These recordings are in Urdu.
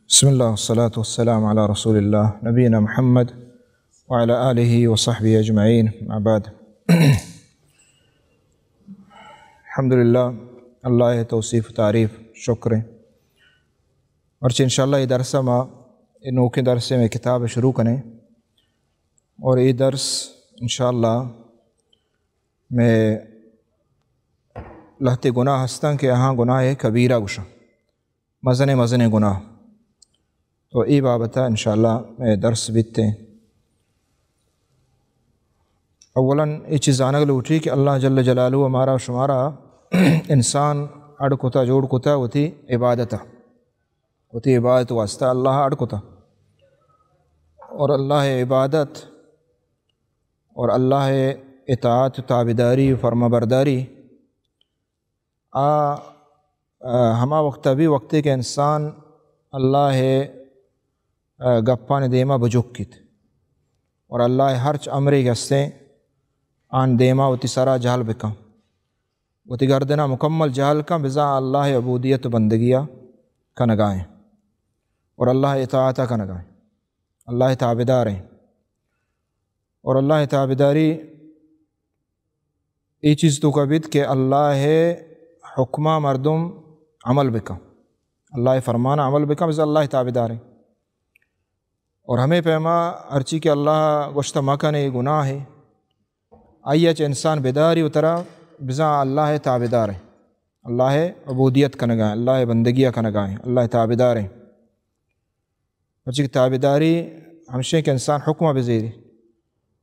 بسم الله والصلاة والسلام على رسول الله نبينا محمد وعلى آله وصحبه أجمعين مع بعد الحمدللہ اللہ توصیف تعریف شکر ورچہ انشاءاللہ یہ درس ما انوکے درس میں کتاب شروع کریں اور یہ درس انشاءاللہ میں لہتے گناہ ہستاں کہ یہاں گناہ کبیرہ گشا مزن گناہ تو ای بابتا انشاءاللہ میں درس بیتے ہیں۔ اولاً یہ چیز آنگ لوٹی کہ اللہ جل جلالہ ہمارا شمارا انسان اڑکتا جوڑ کتا ہوتی عبادت واسطہ اللہ اڑکتا اور اللہ عبادت اور اللہ اطاعت تابداری فرما برداری ہما وقت بھی وقت کے انسان اللہ گپان دیما بجوکت اور اللہ ہرچ امری گستے آن دیما وتی سرا جہل بکا وتی گردنا مکمل جہل کا بزا اللہ عبودیت بندگیہ کا نگائیں اور اللہ اطاعت کا نگائیں اللہ تابدار ہیں اور اللہ تابداری یہ چیز تو کبید کہ اللہ حکمہ مردم عمل بکا اللہ فرمانا عمل بکا بزا اللہ تابدار ہیں اور ہمیں پیما ہرچی کہ اللہ گوشتہ مکن گناہ ہے آئیچ انسان بیداری اترا بزا اللہ تابدار ہیں اللہ عبودیت کا نگائیں اللہ بندگیہ کا نگائیں اللہ تابدار ہیں ہرچی کہ تابداری ہمشہ کہ انسان حکمہ بزیری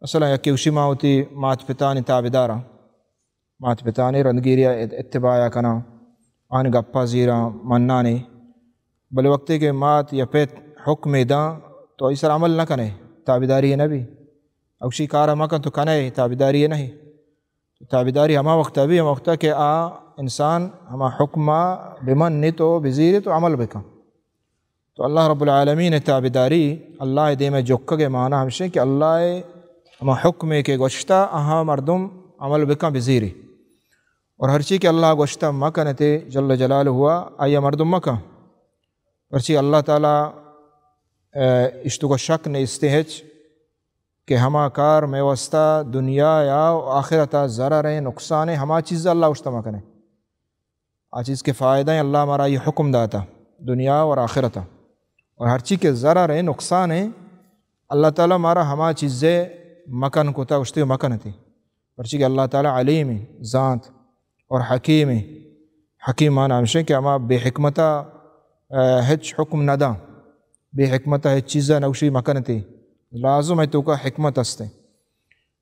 مثلا یکی اوشی ماں ہوتی مات پتانی تابدارا مات پتانی رندگیریہ اتباعہ کنا آن گپا زیرہ منانی بلے وقتے کہ مات یا پیت حکم دا تو ایسر عمل نہ کنے تابداری ہے نبی اوشی کارا مکن تو کنے تابداری ہے نہیں تو تابداری ہما وقت بھی ہما وقت کہ انسان ہما حکمہ بمن تو بزیر تو عمل بکا تو اللہ رب العالمین تابداری اللہ دے میں جوکہ کے معنی ہمشہ کہ اللہ ہما حکم کے گوشتہ مردم عمل بکا بزیری اور ہر چیز کہ اللہ گوشتہ مکنتے جل جلال ہوا آیا مردم مکا ہر چیز اللہ تعالیٰ اشتو کو شک نے استحج کہ ہما کار میں وسطہ دنیا یا آخرتا ضرر ہیں نقصان ہیں ہما چیز اللہ اشتما کریں آ چیز کے فائدہ ہیں اللہ ہمارا یہ حکم داتا دنیا اور آخرتا اور ہر چیز کے ضرر ہیں نقصان ہیں اللہ تعالیٰ ہمارا ہما چیزیں مکن کو تا اشتے مکن تھی ہر چیز کہ اللہ تعالیٰ علیم ذات اور حکیم معنی ہمشہ کہ ہما بے حکمتا ہچ حکم ندا بے حکمتا ہچ چیزہ نوشی مکن تھی لازم ہے تو کا حکمت ہستے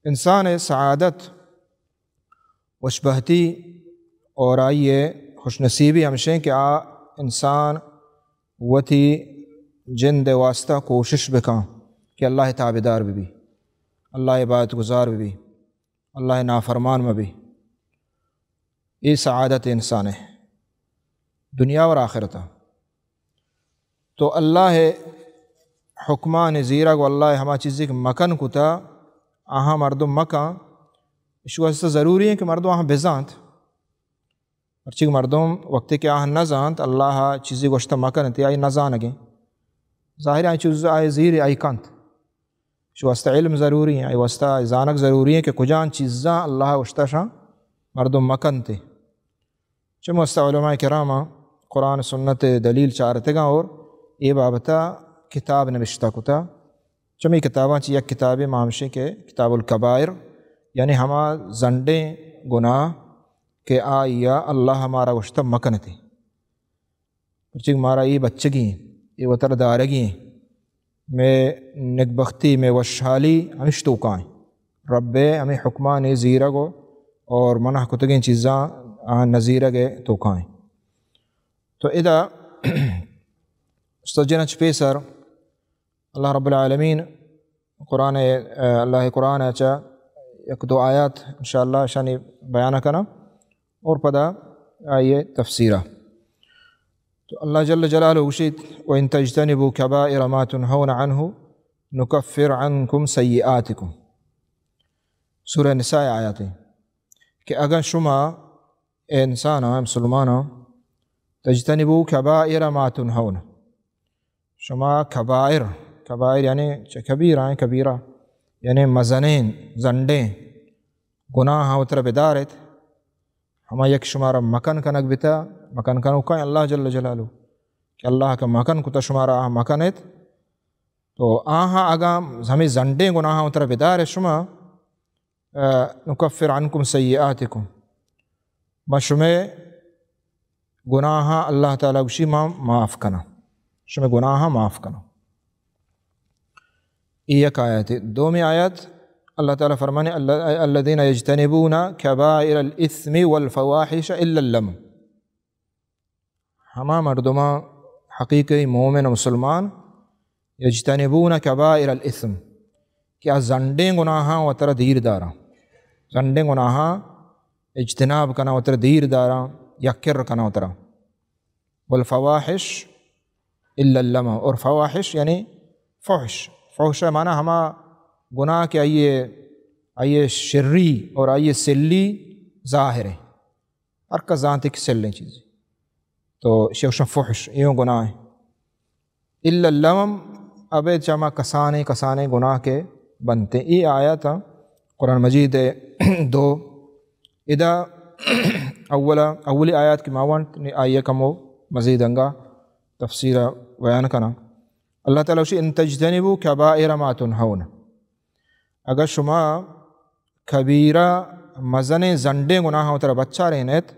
انسان سعادت وشبہتی اور آئیے خوش نصیبی ہمشہ کہ انسان وتی جن دے واسطہ کوشش بکاں کہ اللہ تابدار بھی اللہ عبادت گزار بھی اللہ نافرمان میں بھی یہ سعادت انسان ہے دنیا اور آخرتا تو اللہ حکمان زیرہ کو اللہ ہما چیزی کہ مکن کتا مردم مکان اس واسطہ ضروری ہے کہ مردم بزانت ہرچی کہ مردم وقت کہ نہ زانت اللہ چیزی گوشتہ مکن تی آئی نہ زانگیں ظاہر آئی چیز آئی زیر آئی کنت اس واسطہ علم ضروری ہے آئی واسطہ زانک ضروری ہے کہ کجان چیزاں اللہ گوشتہ شاہ مردم مکن تے چم واسطہ علماء کرامہ قرآن سنت دلیل چارتے گا اور یہ بابتا کتاب نوشتہ کتا چمی کتاباں چی یک کتاب مامشے کے کتاب الکبائر یعنی ہما زنڈیں گناہ کہ آیا اللہ ہمارا گوشتہ مکن تھی پرچک ہمارا یہ بچگی ہیں یہ وطر دارگی ہیں میں نگبختی میں وشحالی ہمش توکائیں رب ہمیں حکمان زیرہ گو اور منح کتگیں چیزاں نظیرہ گے توکائیں تو ادا سجنہ چپیسر اللہ رب العالمین اللہ قرآن اچھا یک دو آیات انشاءاللہ شانی بیانہ کرنا اور پدا آئیے تفسیرہ تو اللہ جل جلالہ وشید وَإِن تَجْتَنِبُوا كَبَائِرَ مَا تُنْهَوْنَ عَنْهُ نُكَفِّرْ عَنْكُمْ سَيِّئَاتِكُمْ سورہ نساء آیات ہیں کہ اگر شما اے انسانا مسلمانا تجتنبوا کبائر ما تنہون شما کبائر، کبائر یعنی کبیرہ ہیں، کبیرہ یعنی مزنین زنڈیں گناہ اتر بدارت ہما یک شمارا مکن کنک بتا مکن کنو کا اللہ جل جلالو کہ اللہ کا مکن کتا شمارا مکنت تو آہاں اگا ہمیں زنڈیں گناہ اتر بدار شما نکفر عنکم سیئاتکم شمع گناہ اللہ تعالیٰ گوشی معاف کنا، شمع گناہ معاف کنا. ایک آیت. دومی آیت اللہ تعالیٰ فرمانے الذین یجتنبون کبائر الاثم والفواحش الا اللم. ہما مردمہ حقیقی مومن و مسلمان یجتنبون کبائر الاثم کیا زنڈیں گناہاں و تر دیر دارا، زنڈیں گناہاں اجتناب کنا و تر دیر دارا یکر کنا و تر. والفواحش الا اللم، اور فواحش یعنی فحش، فحش معنی ہما گناہ کے آئیے شرری اور آئیے سلی ظاہر ہے، ہر کا ذاتی کی سلیں چیزیں تو شیوشن فحش یوں گناہ ہے. الا اللم اب جمع کسانے گناہ کے بنتے. یہ آیت قرآن مجید 2 ادا اولی آیات کی ماون آئیے کمو مزید انگا تفسیر بیان کنا. اللہ تعالیٰ وشی ان تجتنبوا کبائر ما تنہون، اگر شما کبیرہ مزن زنڈے گناہ اتر بچہ رہنیت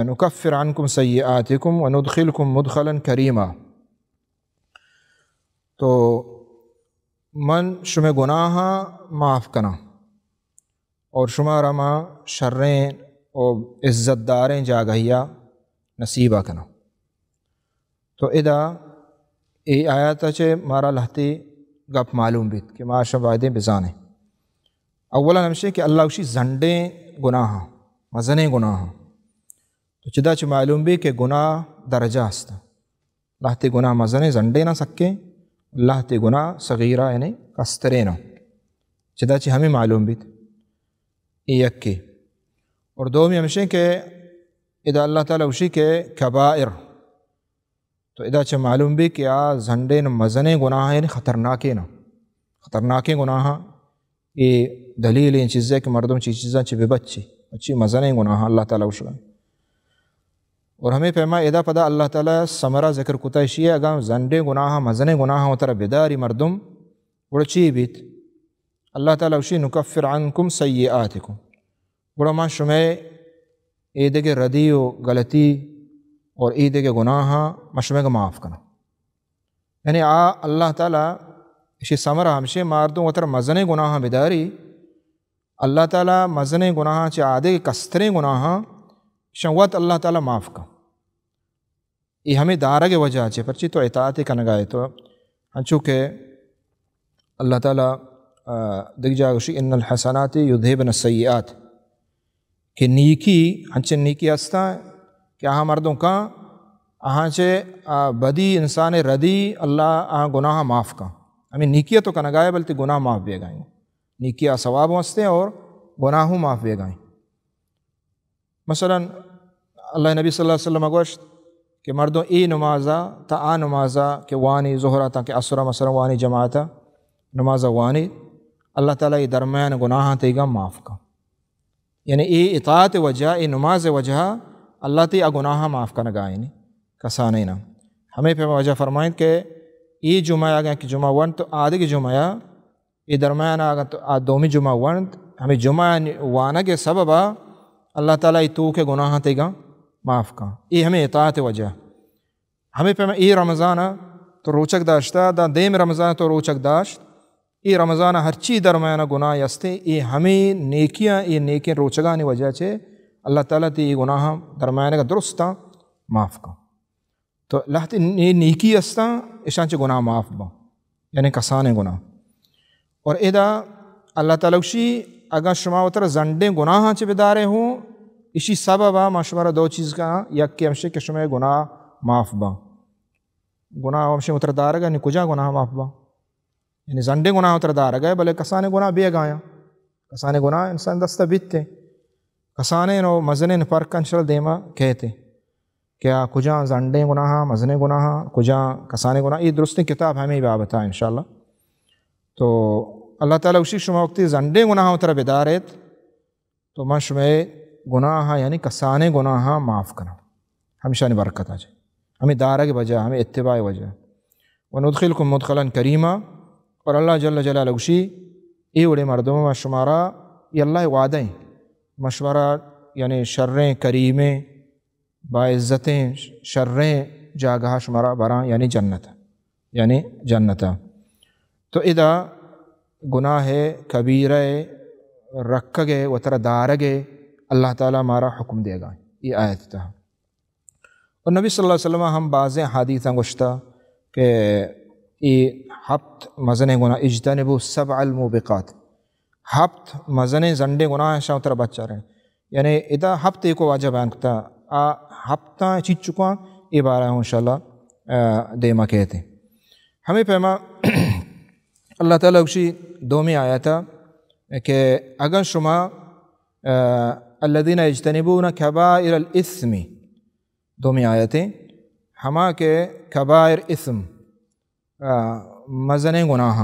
نکفر عنکم سیئاتکم وندخلکم مدخلا کریما، تو من شما گناہ معاف کنا اور شما رما شریں اور عزت داریں جاگہیا نصیبہ کنا. تو ادا ای آیات چے مارا لہتی گپ معلوم بیت کہ ما شبائدیں بزانے. اولا ہمشے کہ اللہ وشی زنڈیں گناہ مزنیں گناہ تو چدا چے معلوم بھی کہ گناہ درجہ ہستا. لہتی گناہ مزنیں زنڈیں نہ سکیں، لہتی گناہ صغیرہ یعنی کسترے نہ، چدا چے ہمیں معلوم بیت ایک کی. اور دومی ہمشے کہ ادا اللہ تعالیٰ وشی کے کبائر تو ادا چے معلوم بھی کہ زنڈے مزنے گناہ یعنی خطرناکے نہ، خطرناکے گناہ یہ دلیل ان چیزیں کہ مردم چیزاں چے بچی اچھی مزنے گناہ اللہ تعالیٰ وشی. اور ہمیں پیما ادا پدا اللہ تعالیٰ سمرہ ذکر کتا شیئے اگا زنڈے گناہ مزنے گناہ اتر بیداری مردم وڑچی بیت اللہ تعالیٰ وشی نکفر عنکم سیئاتکم گوڑا ما شمع عیدے کے ردی و غلطی اور عیدے کے گناہ مشمع کا معاف کرنا. یعنی اللہ تعالیٰ اسی سمرہ ہمشے مردم اتر مزنے گناہ بیداری اللہ تعالیٰ مزنے گناہ چے عادے کے کستریں گناہ شنوت اللہ تعالیٰ معاف کا. یہ ہمیں دارہ کے وجہ چے پرچی تو اطاعت کا نگائے تو ہنچو کہ اللہ تعالیٰ دیکھ جاگوشی ان الحسنات یذہبن السیئات کہ نیکی ہنچے نیکی ہستا کہ آہاں مردوں کا آہاں چے بدی انسان ردی اللہ آہاں گناہ معاف کا. ہمیں نیکیہ تو کنگائے بلتے گناہ معاف بے گائیں، نیکیہ ثواب ہستے اور گناہوں معاف بے گائیں. مثلا اللہ نبی صلی اللہ علیہ وسلم گوشت کہ مردوں ای نمازہ تا آ نمازہ کہ وانی ظہرہ تا کہ عصرہ مثلا وانی جماعتا نمازہ وانی اللہ تعالیٰ ای درمیان گناہ تیگا معاف کا. یعنی ای اطاعت وجہ ای نماز وجہ اللہ تی گناہ معاف کا نگائیں کسانے نا. ہمیں پہ وجہ فرمائیں کہ ای جمعہ آگا کہ جمعہ ون تو آدھے کی جمعہ ای درمیان آگا تو دومی جمعہ ون ہمیں جمعہ وانا کے سبب اللہ تعالیٰ ای تو کے گناہ تیگا معاف کا. ای ہمیں اطاعت وجہ. ہمیں پہ ای رمضان تو روچک داشتا دا دیم رمضان تو روچک داشت ای رمضان ہر چی درمیانہ گناہ یستے ای ہمیں نیکیاں ای نیکیں روچگانی وجہ چھے اللہ تعالیٰ تی گناہ درمیانہ کا درستا معاف کا. تو لہتی نیکی استا اشان چے گناہ معاف با یعنی کسانے گناہ. اور ادا اللہ تعالیٰ وشی اگر شما اتر زنڈیں گناہ چے بدارے ہوں اسی سببا ماشمارا دو چیز کا یک کہ ہمشے کہ شما گناہ معاف با. گناہ ہمشے اتر دارگا یعنی کجا گناہ معاف با یعنی زنڈے گناہ اتر دارگا بلے کسانے گناہ بے گایا. کسانے گناہ انسان دستہ بیتے کسانے نو مزنے پر کنشل دیما کہتے کیا کجا زنڈیں گناہ مزنے گناہ کجا کسانے گناہ یہ درست کتاب ہمیں بھی بتا انشاءاللہ. تو اللہ تعالیٰ اسی شما وقتی زنڈیں گناہ ترہ بدارت تو من شما گناہ یعنی کسانے گناہ معاف کرنا ہمیشہ نے برکت آ جائے ہمیں دارہ کے بجا ہمیں اتباع وجہ. وندخلکم مدخلا کریما اور اللہ جل جلالہ اسی ای وڑے مردم شمارا یہ اللہ وعدہ ہیں مشورہ یعنی شریں کریمیں باعزتیں شریں جاگہ شمارا براں یعنی جنت. تو ادا گناہ کبیرہ رکھ گئے و تر دارگے اللہ تعالیٰ ہمارا حکم دے گا یہ آیت تھا. اور نبی صلی اللہ علیہ وسلم ہم بعض حدیثاں گشتہ کہ یہ ہفت مزن گناہ اجتنبوا سبع الموبقات ہفت مزن زنڈے گناہ شاہ تر بچہ رہے یعنی ادا ہفتے کو واجہ بیان کرتا ہفتہ چیز چکا یہ بارہ انشاءاللہ دیما کہتے. ہمیں پیما اللہ تعالیٰ اسی دومی آیا تھا کہ اگر شما الذین یجتنبون کبائر الاثم دومی آیتیں ہما کے کبائر اسم مزن گناہ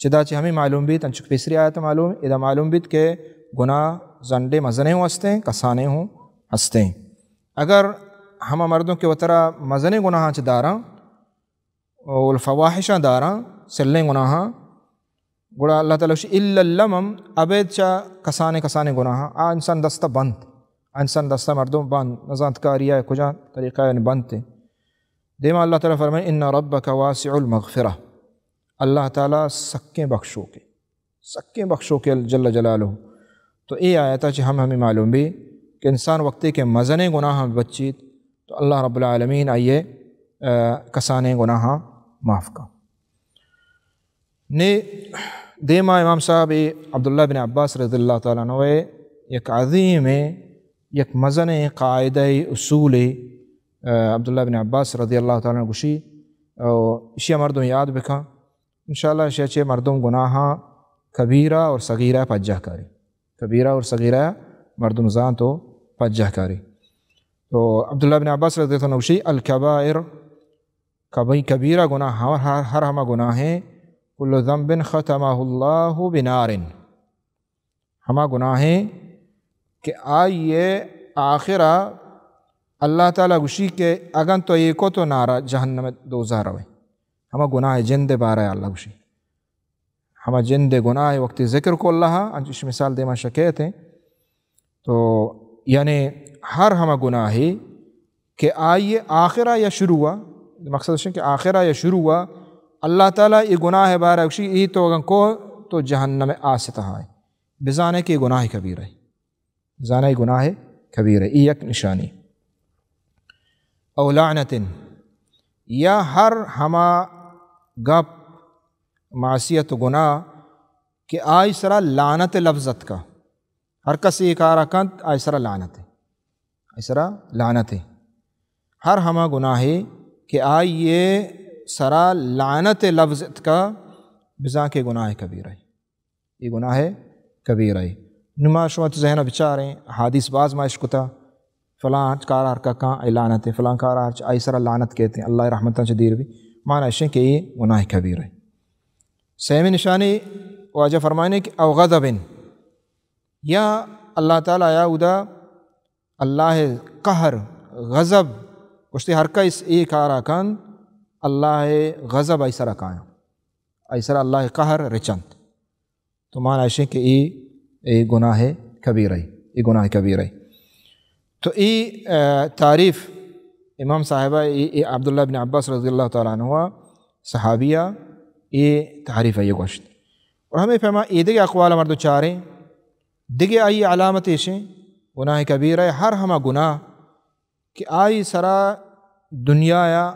چداچہ ہمیں معلوم بھی تنچک تیسری آیت معلوم اذا معلوم بھی کہ گناہ زنڈے مزنے ہوں ہستے کسانے ہوں ہستے. اگر ہما مردوں کے وطرہ مزن گناہ داراں والفواحشہ داراں سلیں گناہ گڑا اللہ تعالیٰ الا اللمم ابید چا کسانے گناہ انسان دستہ بند انسان دستہ مردوں بند نزانت کاریہ کجا طریقہ یعنی بند تھے. دیما اللہ تعالیٰ فرمائے ان ربک واسع المغفرہ اللہ تعالیٰ سکیں بخشو کے جل جلالہ. تو یہ آیتا چھ ہمیں معلوم بھی کہ انسان وقتی کے مزنے گناہ بچیت تو اللہ رب العالمین آئیے کسانے گناہ معاف کا. نے دیما امام صاحب عبداللہ بن عباس رضی اللہ تعالیٰ عنہ ایک عظیم یک مزن قاعدہ اصول عبداللہ بن عباس رضی اللہ تعالیٰ عنہ گوشی اشیاء مردم یاد بکھا انشاءاللہ اشیاء مردم گناہ کبیرہ اور صغیرہ پجہ کاری کبیرہ اور صغیرہ مردم زان تو پجہ کاری. تو عبداللہ بن عباس رضی اللہ عنہ گوشی الکبائر کبیرہ گناہ ہر ہمہ گناہ ہیں کل ذنب ختمہ اللہ بنار ہمہ گناہ ہیں کہ آئیے آخرہ اللہ تعالیٰ گوشی کے اگن تو یہ کو تو نارا جہنم دوزہ روے ہمہ گناہ جند بارہ اللہ گوشی ہمہ جند گناہ وقت ذکر کو اللہ انچش مثال دے ما شکیت ہیں. تو یعنی ہر ہمہ گناہ کہ آئیے آخرہ یا شروع ہوا مقصد ہے کہ آخرہ یا شروع ہوا اللہ تعالیٰ یہ گناہ بارہ گوشی یہ تو اگن کو تو جہنم آستہ ہے بزانے کہ گناہ کبیر ہے زانہ گناہ کبیر ہے یہ ایک نشانی. او لعنت یا ہر ہما گپ معصیت گناہ کہ آئی سرا لعنت لفظت کا ہر کسی کارا کنت آئی سرا لعنت ہر ہما گناہ کہ آئی یہ سرا لعنت لفظت کا بزا کے گناہ کبیر ہے یہ گناہ کبیر ہے. نما شمت ذہنہ بچاریں حادث باز معاش کتا فلاں کارار کا کہاں ای لعنت ہے فلاں کارار آئی سرا لعنت کہتے ہیں اللہ رحمتہ چدیر بھی معنی اشیں کہ یہ گناہ کبیر ہے. سیمی نشانی واجہ فرمانے کہ او غضب یا اللہ تعالیٰ یا ادا اللہ قہر غضب کشتے ہر کا اس ایک آرہ کن اللہ غضب ایسرا کائیں ایسرا اللہ قہر رچند تو معنی اشیں کہ یہ گناہ کبیر ہے یہ گناہ کبیر ہے. تو یہ تعریف امام صاحبہ عبداللہ بن عباس رضی اللہ تعالیٰ عنہ صحابیہ یہ تعریف ہے یہ گوشت. اور ہمیں فہما یہ دیگے اقوال مردو چاریں دیگے آئی علامت ایشیں گناہ کبیر ہے ہر ہمہ گناہ کہ آئی سرا دنیا یا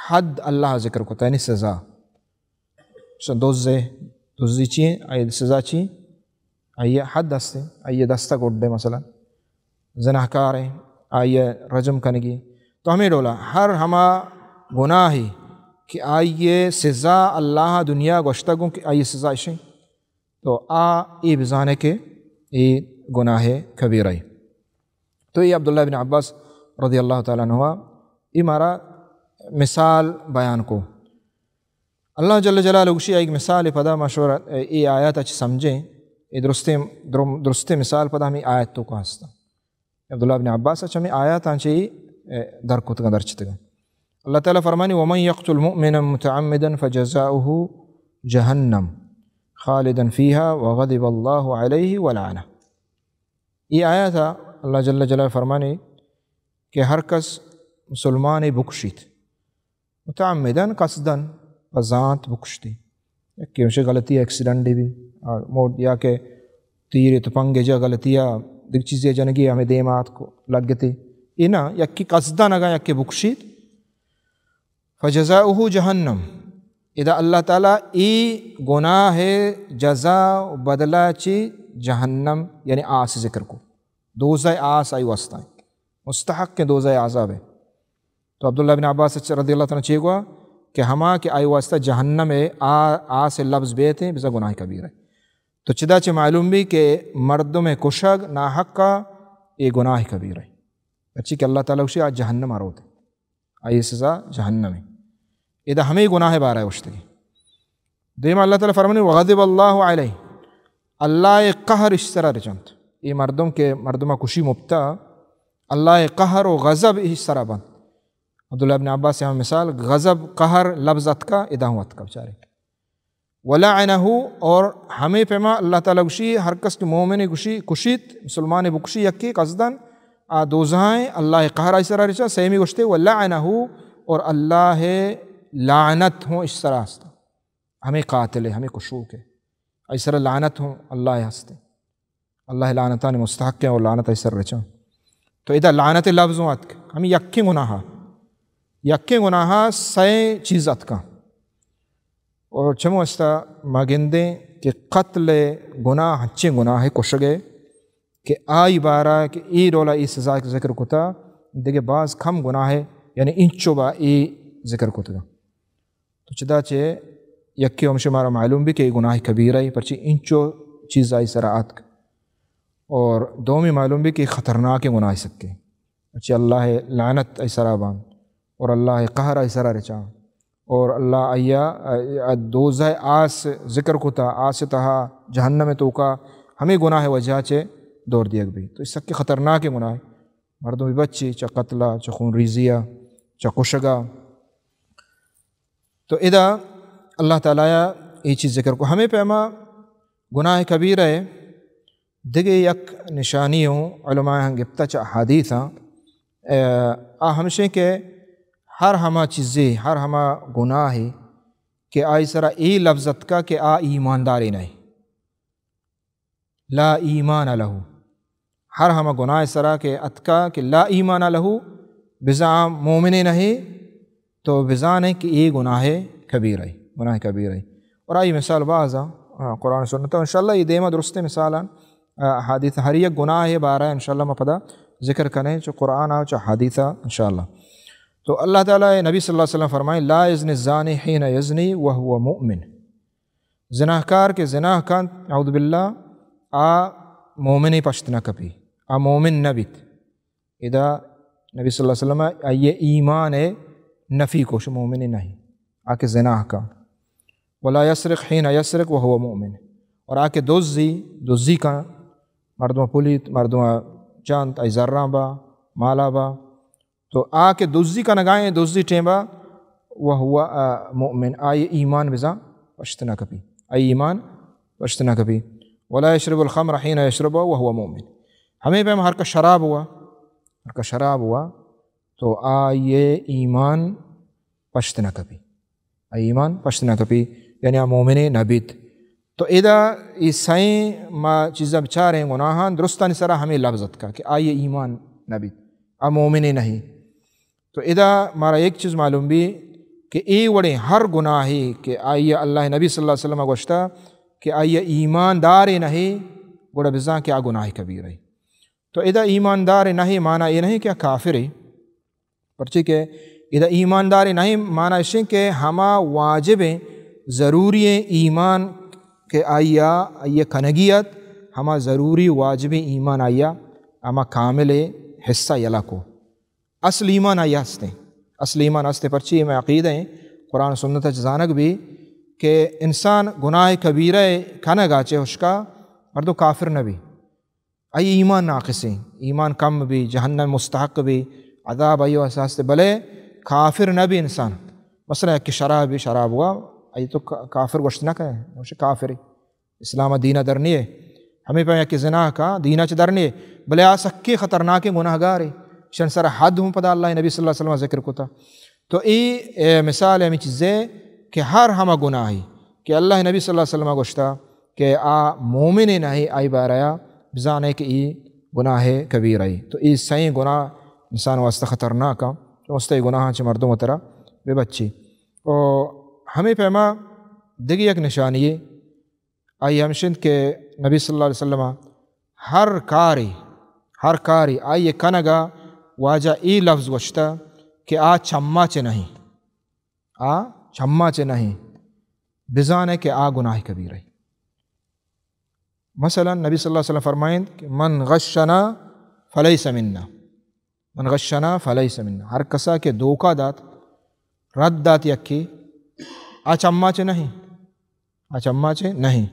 حد اللہ ذکر کو یعنی سزا دوزی چیئیں آئی سزا چیئیں آئیے حد دستے آئیے دستہ گوڑے مثلا زناہکار ہیں آئیے رجم کنگی تو ہمیں ڈولا ہر ہمہ گناہ ہی کہ آئیے سزا اللہ دنیا گوشتگوں کہ آئیے سزا اشیں تو ای بزانے کے ای گناہ کبیر ہے. تو یہ عبداللہ بن عباس رضی اللہ تعالیٰ عنہ یہ مارا مثال بیان کو اللہ جل جلالہ گوشی ایک مثال پدا مشورہ یہ آیات اچھ سمجھیں یہ درست مثال پدا ہمیں آیت تو کا ہستا عبداللہ ابن عباس اچھا ہمیں آیات آنچہ در کتگا در چتگا اللہ تعالیٰ فرمانی وَمَنْ يَقْتُلْ مُؤْمِنًا مُتَعَمِّدًا فَجَزَاؤُهُ جَهَنَّمْ خَالِدًا فِيهَا وَغَضِبَ اللَّهُ عَلَيْهِ وَلَعَنَهُ یہ آیات اللہ جل جلالہ فرمانی کہ ہر کس مسلمان بکشید متعمدً قصدًا بذات بکشتی کہ اسے غلطی ایکسیڈنٹ بھی موڈ یا کہ تیر تپنگے جا غلطیاں دیکھ چیزیں جنگی ہمیں دیمات کو لگ گئی یہ نا یکی قصدًا اگا یکی بکشید فجزاؤہ جہنم اذا اللہ تعالیٰ ای گناہ جزا و بدلہ چی جہنم یعنی آس ذکر کو دوزہ آس آئی واسطہ مستحق کے دوزہ عذاب ہے تو عبداللہ بن عباس رضی اللہ تعالیٰ چیئے گوا کہ ہما کہ آئی واسطہ جہنم آس لفظ بیت ہیں بزا گناہ کبیر ہے تو چدا چے معلوم بھی کہ مردم کشگ ناحق کا یہ گناہ کبیر ہے اچھی کہ اللہ تعالیٰ اسی آج جہنم آروتے آئی سزا جہنم ہے یہ ہمیں گناہ بارہ ہے اشتگی دیما اللہ تعالیٰ فرمانے وغضب اللہ علیہ اللہ قہر اس طرح رچنت یہ مردم کے مردمہ کشی مبتا اللہ قہر و غضب اس طرح بند عبداللہ ابن عباس سے ہم مثال غضب قہر لفظ اتکا اداہوں اتکا بچارے ولعنہ اور ہمیں پیما اللہ تعالیٰ گشی ہر کس کے مومن گشی کشیت مسلمان بکشی یکی قصدن دوزہائیں اللہ قہر اس طرح رچا سیمی گشتے ولعنہ اور اللہ لعنت ہوں اس طرح ہستا ہمیں قاتل ہے ہمیں کشوک ہے اس طرح لعنت ہوں اللہ ہستے اللہ لعنتان مستحق ہیں اور لعنت اس طرح رچا تو ادھا لعنت لفظوں اتک ہمیں یکی گناہ سائیں چیز اتکا اور چمو استا مگندیں کہ قتل گناہ ہنچے گناہ کشگے کہ آئی بارا کہ ای رولا ای سزا کے ذکر کتا دیکھے بعض کم گناہ ہے یعنی انچو با ای ذکر کتا تو چدا چے یکی ہمشہ ہمارا معلوم بھی کہ یہ گناہ کبیرہ ہے پرچی انچو چیز آئی سراعت کا اور دومی معلوم بھی کہ خطرناک گناہ سکے اچھی اللہ لعنت ای سرابان اور اللہ قہر ای سرا رچا اور اللہ آیا دوزہ آس ذکر کتا آس تہا جہنم تو کا ہمیں گناہ وجہ چے دور دیگ بھی تو اس سک کے خطرناک گناہ مردوں بھی بچی چا قتلہ چا خون ریزیہ چا کشگا تو ادا اللہ تعالیٰ یہ چیز ذکر کو ہمیں پیما گناہ کبیر ہے دیگے یک نشانی ہوں علماء گپتا چا حدیث ہمشہ کہ ہر ہما چیزیں ہر ہما گناہ ہے کہ آئی سرا ای لفظت کا کہ ایمانداری نہیں لا ایمان لہو ہر ہما گناہ سرا کہ اتکا کہ لا ایمان لہو بزا مومن نہیں تو بزا نہیں کہ یہ گناہ کبیر ہے اور آئی مثال بعضا قرآن سنتا انشاءاللہ یہ دیمہ درست مثالا حادثہ ہر یک گناہ بارہ انشاءاللہ میں پدا ذکر کریں چو قرآن آو چو حادثہ انشاءاللہ تو اللہ تعالیٰ نبی صلی اللہ علیہ وسلم فرمائیں لا یزنی الزانی حین یزنی وہو مؤمن زناہکار کے زناہ کن اعوذ باللہ مومنی پشت نہ کپی مومن نبیت ادا نبی صلی اللہ علیہ وسلم یہ ایمان نفی کوش مومن نہیں آکے زناہ کا ولا یسرق حین یسرق وہو مؤمن اور آکے دوزی کا مردمہ پولیت مردمہ چاند ای ذرہ با مالا با تو آکے دوزی کا نگائیں دوزی ٹیمبا وہو مؤمن آئی ایمان بزا پشتنا کپی پشتنا کپی ولا یشرب الخمر حین یشرب وہو مؤمن ہمیں پہ ہر کا شراب ہوا تو آئیے ایمان پشتنا کپی ایمان پشتنا کپی یعنی مومن نبیت تو ادا عیسائیں ما چیزیں بچاریں گناہان درستانی سرا ہمیں لفظت کا کہ آئیے ایمان نبیت مومن نہیں تو ادا مارا ایک چیز معلوم بھی کہ ای وڑے ہر گناہی کہ آئیے اللہ نبی صلی اللہ علیہ وسلم گوشتا کہ آئیے ایماندار نہیں گوڑا بزاں کیا گناہ کبیر ہے تو ادا ایماندار نہیں معنی یہ نہیں کہ کافر ہے پرچہ کہ ادا ایماندار نہیں معنی اس کہ ہما واجب ضروری ایمان کہ آئیے کھنگیت ہما ضروری واجب ایمان آئیا ہما کامل حصہ یلا کو اصل ایمان آئی ہستے اصل ایمان ہستے پرچی میں عقیدہ ہیں قرآن سنت جزانک بھی کہ انسان گناہ کبیرہ کھانا گاچے ہشکا مردو کافر نہ بھی آئی ایمان ناقص ہیں ایمان کم بھی جہنم مستحق بھی عذاب آئیو احساس بلے کافر نہ بھی انسان مثلا ایک شراب بھی شراب ہوا آئی تو کافر گوشت نہ کہیں وہ کافر اسلام دینہ درنی ہے ہمیں پہ یک زنا کا دینہ چ درنی ہے بلے آ سکے خطرناک گناہ گار ہے شن سر حد ہوں پدا اللہ نبی صلی اللہ علیہ وسلم ذکر کو تھا تو ای مثال ہمیں چیزیں کہ ہر ہمہ گناہ ہی کہ اللہ نبی صلی اللہ علیہ وسلم گوشتا کہ آ مومن نہیں آئی بارایا بزانے کہ ای گناہ کبیر آئی تو ای صحیح گناہ انسان واسطہ خطرناک واسطہ گناہ چ مردوں طرح بے بچی اور ہمیں پیما دیگی یک نشانی ہے آئی ہمشند کہ نبی صلی اللہ علیہ وسلم ہر کاری آئی کنگا واجہ ای لفظ گوشتا کہ آ چما چے نہیں نہیں بزانے کہ آ گناہ کبیر ہے مثلا نبی صلی اللہ علیہ وسلم فرمائیں کہ من غشنا فلیس منا ہر کسا کے دھوکہ دات رد دات یکی آ چما چے نہیں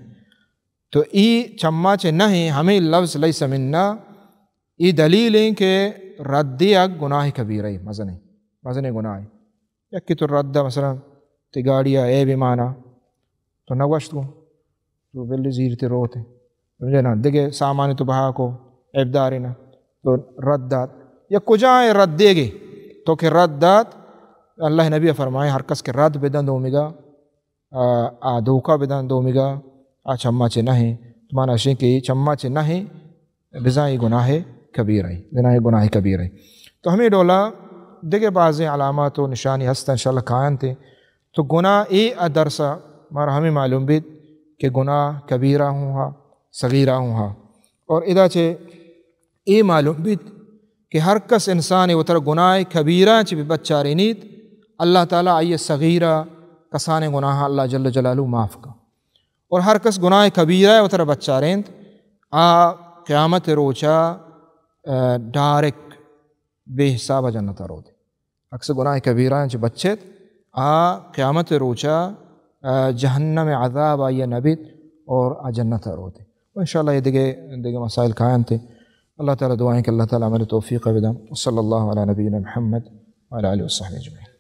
تو ای چما چے نہیں ہمیں لفظ لیس منا ای دلیل ہیں کہ ردی اگ گناہ کبیر ہے مزنے گناہ یکی تو رد مثلا تی گاڑیا اے بھی مانا تو نگوشت کو تو بلی زیر تی روتے سمجھے نا دیکھے سامانی تو بہا کو عیبداری نا تو رد دات یا کجائیں رد دے گے تو کہ رد دات اللہ نبی فرمائے ہر کس کے رد بدن دو مگا آ دھوکہ بدن دو مگا آ چما چے نہیں تو مانا شیں کہ چما چے نہیں بزائی گناہ کبیر ہے تو ہمیں ڈولا دیکھے بعض علامات و نشانی ہستا انشاءاللہ کھائن تھے تو گناہ ای ادرسا مارا ہمیں معلوم بھی کہ گناہ کبیرہ ہوں ہا صغیرہ ہوں ہا اور ادا چھے ای معلوم بھی کہ ہر کس انسان وہ طرح گناہ کبیرہ چھ بھی بچہ رینیت اللہ تعالیٰ آئیے صغیرہ کسان گناہ اللہ جل جلالہ معاف کا اور ہر کس گناہ کبیرہ وہ طرح بچہ رینت قیامت روچا ڈائریکٹ بے حساب جنت رو دے اکثر گناہ کبیرہ چھ بچت قیامت روچا جہنم عذاب آئیے نبیت اور جنت رو دے انشاءاللہ یہ دیگے مسائل قائم تھے اللہ تعالیٰ دعائیں کہ اللہ تعالیٰ ہمارے توفیق بدم صلی اللہ علیہ نبینا محمد وعلی آلہ وصحبہ اجمعین.